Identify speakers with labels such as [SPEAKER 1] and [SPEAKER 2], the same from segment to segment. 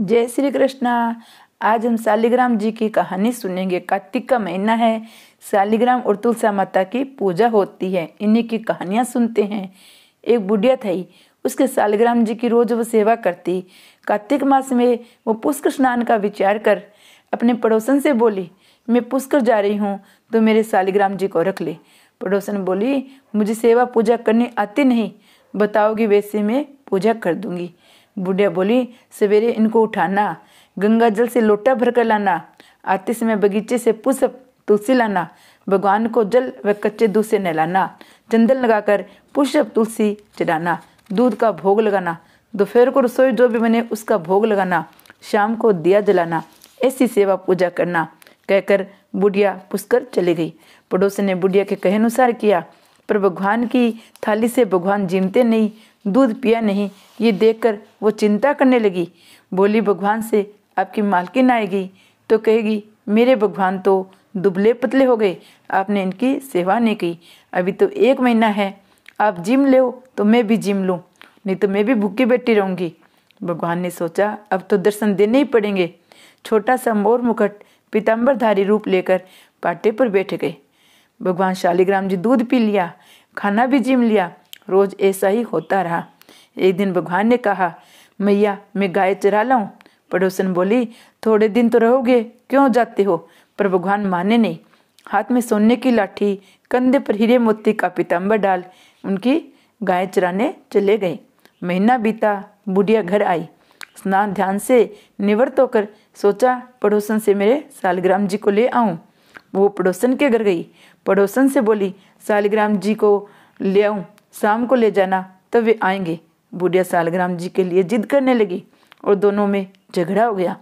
[SPEAKER 1] जय श्री कृष्णा। आज हम शालिग्राम जी की कहानी सुनेंगे। कार्तिक का महीना है, शालिग्राम और तुलसा माता की पूजा होती है। इन्हीं की कहानियां सुनते हैं। एक बुढ़िया थी, उसके शालिग्राम जी की रोज वो सेवा करती। कार्तिक मास में वो पुष्कर स्नान का विचार कर अपने पड़ोसन से बोली, मैं पुष्कर जा रही हूँ तो मेरे शालिग्राम जी को रख ले। पड़ोसन बोली, मुझे सेवा पूजा करनी आती नहीं, बताओगी वैसे मैं पूजा कर दूंगी। बुढ़िया बोली, सवेरे इनको उठाना, गंगा जल से लोटा भर कर लाना, आते समय बगीचे से पुष्प तुलसी लाना, भगवान को जल व कच्चे दूध से नहलाना, चंदन लगाकर पुष्प तुलसी चढ़ाना, दूध का भोग लगाना, दोपहर को रसोई जो भी बने उसका भोग लगाना, शाम को दिया जलाना, ऐसी सेवा पूजा करना, कहकर बुढ़िया पुष्कर चली गई। पड़ोसी ने बुढ़िया के कहे अनुसार किया, पर भगवान की थाली से भगवान जीमते नहीं, दूध पिया नहीं। ये देखकर वो चिंता करने लगी। बोली, भगवान से आपकी मालकिन आएगी तो कहेगी, मेरे भगवान तो दुबले पतले हो गए, आपने इनकी सेवा नहीं की। अभी तो 1 महीना है, आप जिम लो तो मैं भी जिम लूँ, नहीं तो मैं भी भूखी बैठी रहूँगी। भगवान ने सोचा, अब तो दर्शन देने ही पड़ेंगे। छोटा सा मोर मुकुट पीताम्बरधारी रूप लेकर पाटे पर बैठ गए। भगवान शालिग्राम जी दूध पी लिया, खाना भी जिम लिया। रोज ऐसा ही होता रहा। एक दिन भगवान ने कहा, मैया मैं गाय चरा लाऊं। पड़ोसन बोली, थोड़े दिन तो रहोगे, क्यों जाते हो। पर भगवान माने नहीं। हाथ में सोने की लाठी, कंधे पर हीरे मोती का पीताम्बर डाल उनकी गाय चराने चले गए। महीना बीता, बुढ़िया घर आई। स्नान ध्यान से निवृत्त होकर सोचा, पड़ोसन से मेरे शालिग्राम जी को ले आऊं। वो पड़ोसन के घर गई। पड़ोसन से बोली, शालिग्राम जी को ले आऊं, शाम को ले जाना तब वे आएंगे। बुढ़िया शालिग्राम जी के लिए जिद करने लगी और दोनों में झगड़ा हो गया।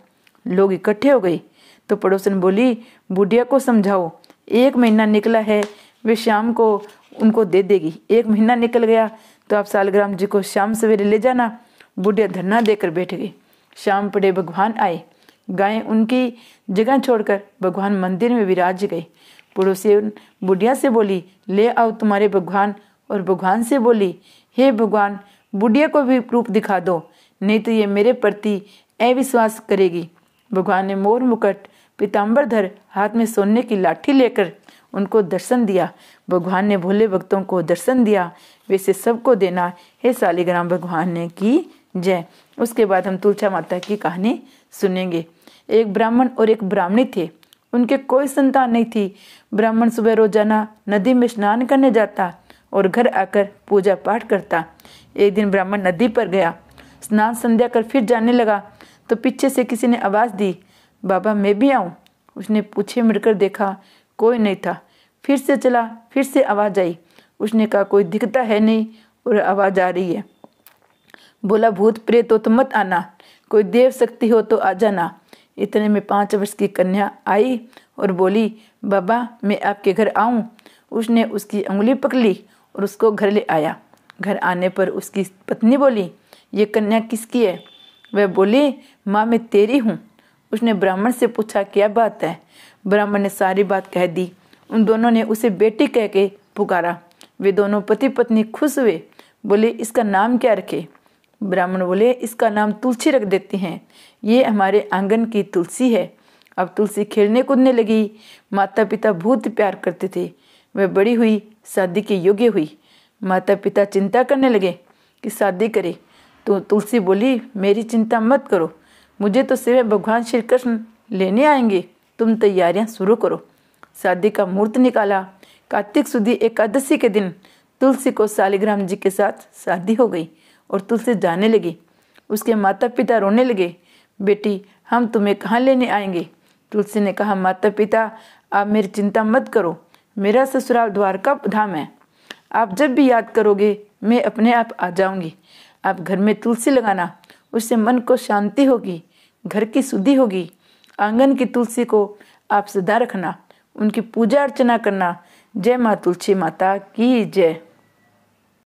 [SPEAKER 1] लोग इकट्ठे हो गए तो पड़ोसन बोली, बुढ़िया को समझाओ, 1 महीना निकला है, वे शाम को उनको दे देगी। 1 महीना निकल गया तो आप शालिग्राम जी को शाम सवेरे ले जाना। बुढ़िया धरना देकर बैठ गई। शाम पड़े भगवान आए। गाय उनकी जगह छोड़कर भगवान मंदिर में विराज गए। पड़ोसी बुढ़िया से बोली, ले आओ तुम्हारे भगवान। और भगवान से बोली, हे भगवान, बुढ़िया को भी रूप दिखा दो, नहीं तो ये मेरे प्रति अविश्वास करेगी। भगवान ने मोर मुकुट पीताम्बरधर हाथ में सोने की लाठी लेकर उनको दर्शन दिया। भगवान ने भोले भक्तों को दर्शन दिया, वैसे सबको देना। हे शालिग्राम भगवान ने की जय। उसके बाद हम तुलसा माता की कहानी सुनेंगे। एक ब्राह्मण और एक ब्राह्मणी थे, उनके कोई संतान नहीं थी। ब्राह्मण सुबह रोजाना नदी में स्नान करने जाता और घर आकर पूजा पाठ करता। एक दिन ब्राह्मण नदी पर गया, स्नान संध्या कर फिर जाने लगा तो पीछे से किसी ने आवाज़ दी, बाबा मैं भी आऊँ। उसने पूछे मुड़कर देखा, कोई नहीं था। फिर से चला, फिर से आवाज़ आई। उसने कहा, कोई दिखता है नहीं और आवाज़ आ रही है। बोला, भूत प्रेत हो तो मत आना, कोई देव शक्ति हो तो आ जाना। इतने में 5 वर्ष की कन्या आई और बोली, बाबा मैं आपके घर आऊँ। उसने उसकी उंगली पकड़ी और उसको घर ले आया। घर आने पर उसकी पत्नी बोली, ये कन्या किसकी है। वह बोली, माँ मैं तेरी हूँ। उसने ब्राह्मण से पूछा, क्या बात है। ब्राह्मण ने सारी बात कह दी। उन दोनों ने उसे बेटी कह के पुकारा। वे दोनों पति पत्नी खुश हुए। बोले, इसका नाम क्या रखे। ब्राह्मण बोले, इसका नाम तुलसी रख देते हैं, ये हमारे आंगन की तुलसी है। अब तुलसी खेलने कूदने लगी। माता पिता बहुत प्यार करते थे। वह बड़ी हुई, शादी के योग्य हुई। माता पिता चिंता करने लगे कि शादी करे तो तुलसी बोली, मेरी चिंता मत करो, मुझे तो सिर्फ भगवान श्री कृष्ण लेने आएंगे, तुम तैयारियां शुरू करो। शादी का मुहूर्त निकाला। कार्तिक सुदी एकादशी के दिन तुलसी को शालिग्राम जी के साथ शादी हो गई और तुलसी जाने लगी। उसके माता पिता रोने लगे, बेटी हम तुम्हें कहाँ लेने आएंगे। तुलसी ने कहा, माता पिता आप मेरी चिंता मत करो, मेरा ससुराल द्वारका धाम है, आप जब भी याद करोगे मैं अपने आप आ जाऊंगी। आप घर में तुलसी लगाना, उससे मन को शांति होगी, घर की शुद्धि होगी। आंगन की तुलसी को आप सदा रखना, उनकी पूजा अर्चना करना। जय माँ तुलसी माता की जय।